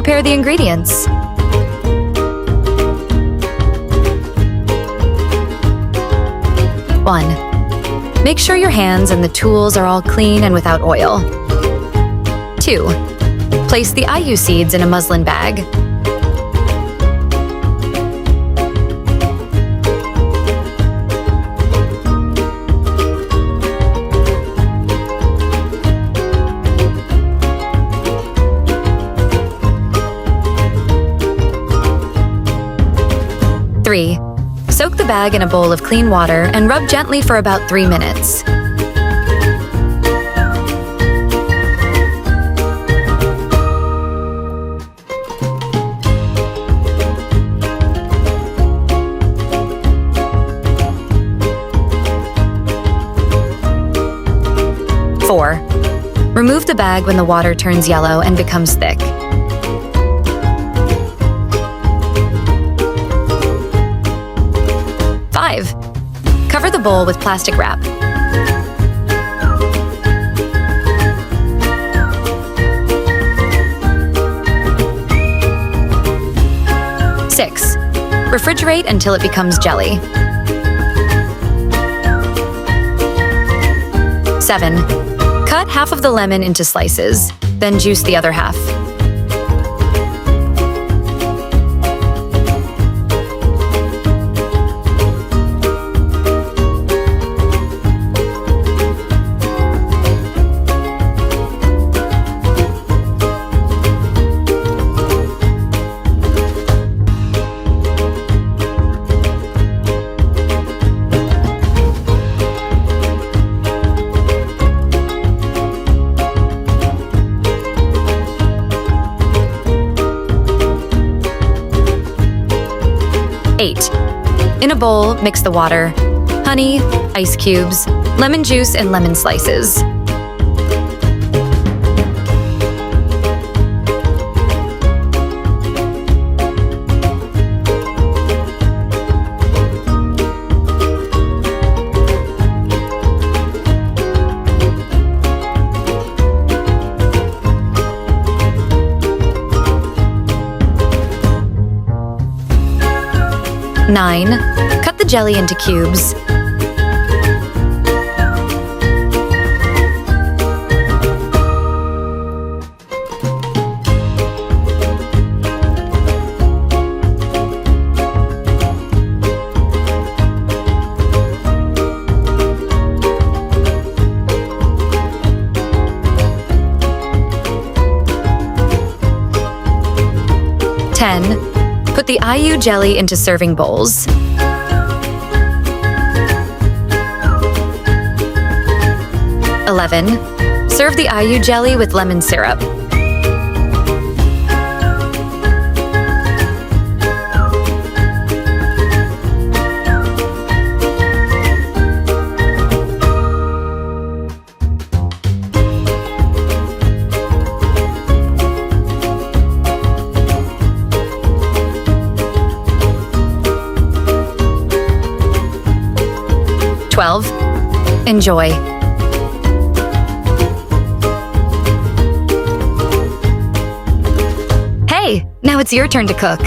prepare the ingredients. One, make sure your hands and the tools are all clean and without oil. 2, place the aiyu seeds in a muslin bag. 3, soak the bag in a bowl of clean water and rub gently for about 3 minutes. 4, remove the bag when the water turns yellow and becomes thick. 5, cover the bowl with plastic wrap. 6, refrigerate until it becomes jelly. 7, cut half of the lemon into slices, then juice the other half. 8, in a bowl, mix the water, honey, ice cubes, lemon juice, and lemon slices. 9, cut the jelly into cubes. 10, put the aiyu jelly into serving bowls. 11, serve the aiyu jelly with lemon syrup. 12, enjoy. Hey, now it's your turn to cook.